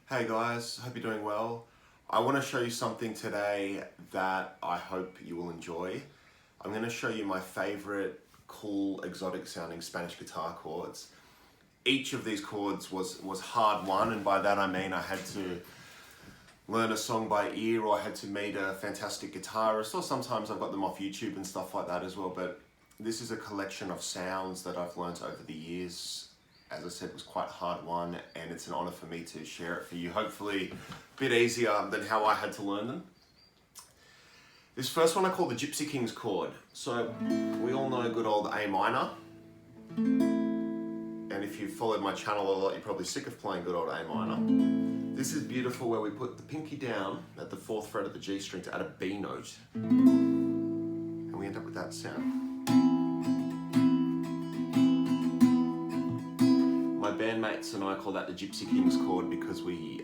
Hey guys, hope you're doing well. I want to show you something today that I hope you will enjoy. I'm going to show you my favorite cool, exotic sounding Spanish guitar chords. Each of these chords was hard won, and by that I mean I had to learn a song by ear, or I had to meet a fantastic guitarist, or sometimes I've got them off YouTube and stuff like that as well. But this is a collection of sounds that I've learned over the years. As I said, it was quite hard won, and it's an honor for me to share it for you. Hopefully a bit easier than how I had to learn them. This first one I call the Gypsy Kings chord. So we all know good old A minor. And if you've followed my channel a lot, you're probably sick of playing good old A minor. This is beautiful, where we put the pinky down at the 4th fret of the G string to add a B note. And we end up with that sound. My bandmates and I call that the Gypsy Kings chord because we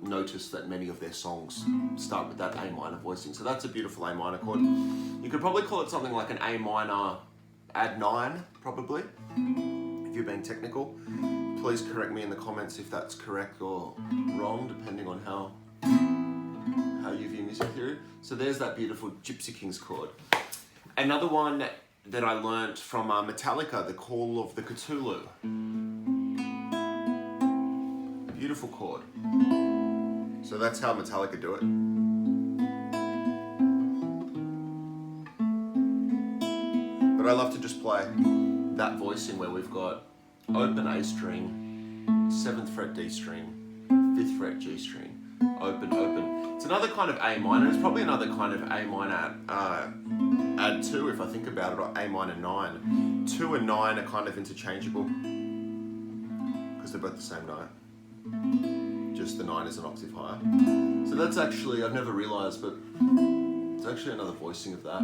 noticed that many of their songs start with that A minor voicing. So that's a beautiful A minor chord. You could probably call it something like an A minor add 9, probably, if you're being technical. Please correct me in the comments if that's correct or wrong, depending on how you view music theory. So there's that beautiful Gypsy Kings chord. Another one that I learnt from Metallica, the Call of the Cthulhu. Beautiful chord. So that's how Metallica do it. But I love to just play that voicing where we've got open A string, 7th fret D string, 5th fret G string, open, open. It's another kind of A minor. It's probably another kind of A minor add 2 if I think about it, or A minor 9. 2 and 9 are kind of interchangeable because they're both the same note. Just the 9 is an octave higher. So that's actually, I've never realised, but it's actually another voicing of that.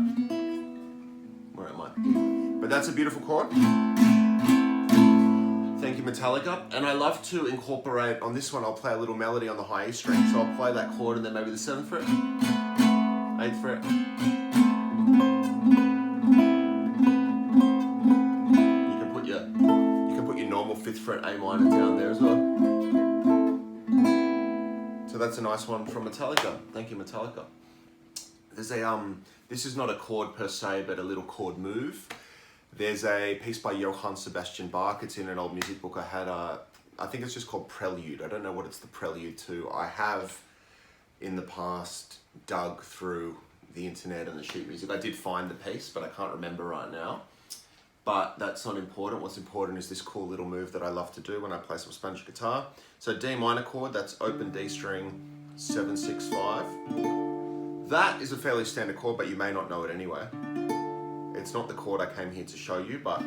Where am I? But that's a beautiful chord. Thank you, Metallica. And I love to incorporate, on this one I'll play a little melody on the high E string. So I'll play that chord and then maybe the 7th fret, 8th fret. You can put your normal 5th fret A minor down there as well. So that's a nice one from Metallica. Thank you, Metallica. There's this is not a chord per se, but a little chord move. There's a piece by Johann Sebastian Bach. It's in an old music book I had. I think it's just called Prelude. I don't know what it's the prelude to. I have, in the past, dug through the internet and the sheet music. I did find the piece, but I can't remember right now. But that's not important. What's important is this cool little move that I love to do when I play some Spanish guitar. So D minor chord, that's open D string, 7, 6, 5. That is a fairly standard chord, but you may not know it anyway. It's not the chord I came here to show you, but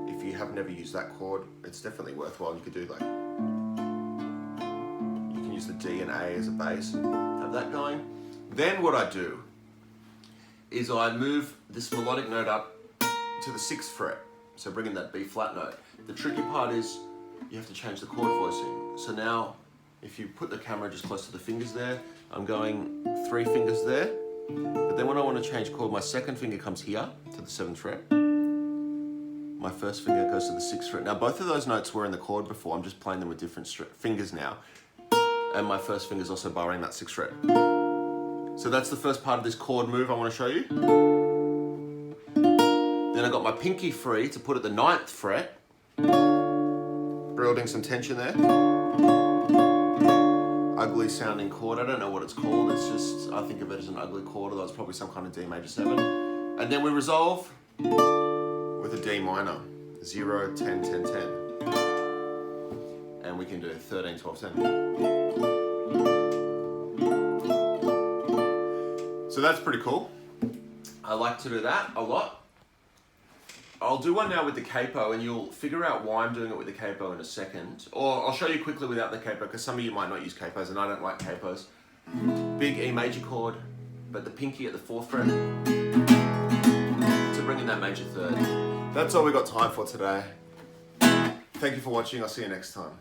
if you have never used that chord, it's definitely worthwhile. You could do like, you can use the D and A as a bass and have that going. Then what I do is I move this melodic note up to the 6th fret, so bring in that B flat note. The tricky part is you have to change the chord voicing. So now, if you put the camera just close to the fingers there, I'm going 3 fingers there, but then when I want to change chord, my 2nd finger comes here to the 7th fret. My 1st finger goes to the 6th fret. Now both of those notes were in the chord before, I'm just playing them with different fingers now. And my 1st finger is also borrowing that 6th fret. So that's the first part of this chord move I want to show you. Then I got my pinky free to put at the 9th fret, building some tension there. Ugly sounding chord, I don't know what it's called, it's just, I think of it as an ugly chord, although it's probably some kind of D major 7. And then we resolve with a D minor, 0, 10, 10, 10. And we can do 13, 12, 10. So that's pretty cool. I like to do that a lot. I'll do one now with the capo, and you'll figure out why I'm doing it with the capo in a second. Or I'll show you quickly without the capo, because some of you might not use capos, and I don't like capos. Big E major chord, but the pinky at the 4th fret to bring in that major 3rd. That's all we got time for today. Thank you for watching. I'll see you next time.